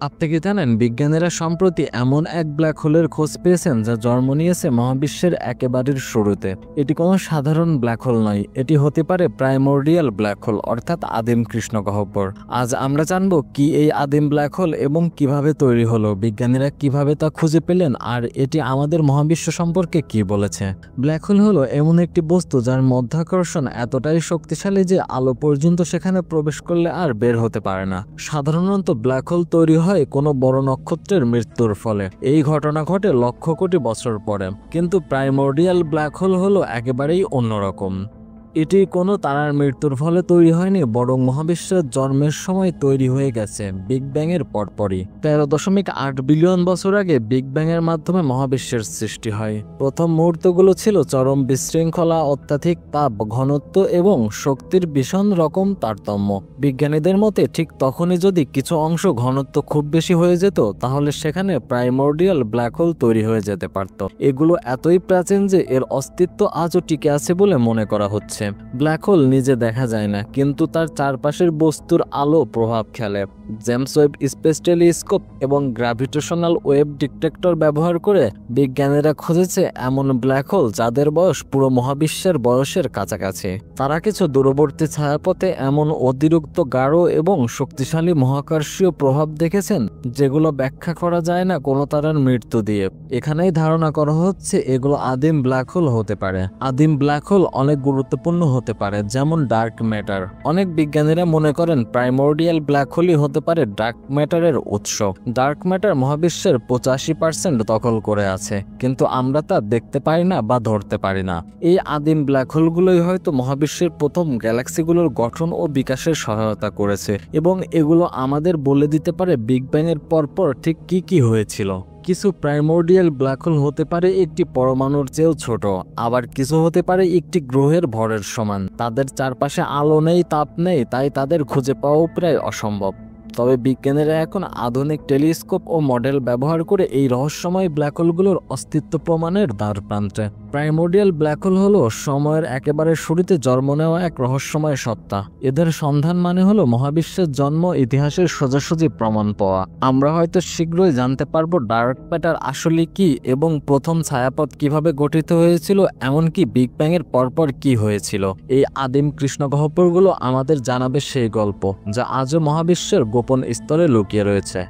আপনি কি জানেন বিজ্ঞানীরা সম্প্রতি এমন এক ব্ল্যাক হোলের খোঁজ পেয়েছেন যা জন্ম নিয়েছে মহাবিশ্বের একেবারের শুরুতে। এটি কোনো সাধারণ ব্ল্যাক হোল নয়, এটি হতে পারে প্রাইমোর্ডিয়াল ব্ল্যাক হোল অর্থাৎ আদিম কৃষ্ণগহ্বর। আজ আমরা জানব কি এই আদিম ব্ল্যাক হোল এবং কিভাবে তৈরি হলো, বিজ্ঞানীরা কিভাবে তা খুঁজে পেলেন, আর এটি আমাদের মহাবিশ্ব সম্পর্কে কি বলেছে। ব্ল্যাক হোল হলো এমন একটি বস্তু যার মধ্যাকর্ষণ এতটাই শক্তিশালী যে আলো পর্যন্ত সেখানে প্রবেশ করলে আর বের হতে পারে না। সাধারণত ব্ল্যাক হোল তৈরি হয় কোনো বড় নক্ষত্রের মৃত্যুর ফলে। এই ঘটনা ঘটে লক্ষ কোটি বছর পরে। কিন্তু প্রাইমোর্ডিয়াল ব্ল্যাক হোল হলো একেবারেই অন্যরকম। এটি কোনো তারার মৃত্যুর ফলে তৈরি হয়নি, বরং মহাবিশ্বের জন্মের সময় তৈরি হয়ে গেছে বিগ ব্যাং এর পরপরই। 13.8 বিলিয়ন বছর আগে বিগ ব্যাং এর মাধ্যমে মহাবিশ্বের সৃষ্টি হয়। প্রথম মুহূর্তগুলো ছিল চরম বিশৃঙ্খলা, অত্যাধিক তাপ, ঘনত্ব এবং শক্তির ভীষণ রকম তারতম্য। বিজ্ঞানীদের মতে ঠিক তখনই যদি কিছু অংশ ঘনত্ব খুব বেশি হয়ে যেত, তাহলে সেখানে প্রাইমোর্ডিয়াল ব্ল্যাক হোল তৈরি হয়ে যেতে পারত। এগুলো এতই প্রাচীন যে এর অস্তিত্ব আজও টিকে আছে বলে মনে করা হচ্ছে। ব্ল্যাক হোল নিজে দেখা যায় না, কিন্তু তার চারপাশের বস্তুর আলো প্রভাব খেলে। জেমস ওয়েব স্পেস টেলিস্কোপ এবং গ্র্যাভিটেশনাল ওয়েভ ডিটেক্টর ব্যবহার করে বিজ্ঞানীরা খুঁজেছে এমন ব্ল্যাক হোল যাদের বয়স পুরো মহাবিশ্বের বয়সের কাছাকাছি। তারা কিছু দূরবর্তী ছায়াপথে এমন অতিরিক্ত গাঢ় এবং শক্তিশালী মহাকর্ষীয় প্রভাব দেখেছেন যেগুলো ব্যাখ্যা করা যায় না কোনো তারার মৃত্যু দিয়ে। এখানেই ধারণা করা হচ্ছে এগুলো আদিম ব্ল্যাক হোল হতে পারে। আদিম ব্ল্যাক হোল অনেক গুরুত্বপূর্ণ হতে পারে, যেমন ডার্ক ম্যাটার। অনেক বিজ্ঞানীরা মনে করেন প্রাইমোর্ডিয়াল ব্ল্যাক হোলই হতে পারে ডার্ক ম্যাটারের উৎস। ডার্ক ম্যাটার মহাবিশ্বের 85% দখল করে আছে, কিন্তু আমরা তা দেখতে পারি না বা ধরতে পারি না। এই আদিম ব্ল্যাক হোলগুলোই হয়তো মহাবিশ্বের প্রথম গ্যালাক্সিগুলোর গঠন ও বিকাশের সহায়তা করেছে, এবং এগুলো আমাদের বলে দিতে পারে বিগ ব্যাং এর পরপর ঠিক কি কি হয়েছিল। কিছু প্রাইমোর্ডিয়াল ব্ল্যাক হোল হতে পারে একটি পরমাণুর চেয়েও ছোট, আবার কিছু হতে পারে একটি গ্রহের ভরের সমান। তাদের চারপাশে আলো নেই, তাপ নেই, তাই তাদের খুঁজে পাওয়াও প্রায় অসম্ভব। তবে বিজ্ঞানীরা এখন আধুনিক টেলিস্কোপ ও মডেল ব্যবহার করে এই রহস্যময় ব্ল্যাক হোলগুলোর অস্তিত্ব প্রমাণের দ্বার প্রান্তে। প্রাইমোর্ডিয়াল ব্ল্যাক হোল হলো সময়ের একেবারে শুরুতে জন্ম নেওয়া এক রহস্যময় সত্তা। এদের সন্ধান মানে হলো মহাবিশ্বের জন্ম, ইতিহাসের সোজাসুজি প্রমাণ পাওয়া। আমরা হয়তো শীঘ্রই জানতে পারবো ডার্ক ম্যাটার আসলে কি এবং প্রথম ছায়াপথ কিভাবে গঠিত হয়েছিল, এমনকি বিগ ব্যাং এর পরপর কি হয়েছিল। এই আদিম কৃষ্ণগহ্বরগুলো আমাদের জানাবে সেই গল্প যা আজও মহাবিশ্বের গোপন স্তরে লুকিয়ে রয়েছে।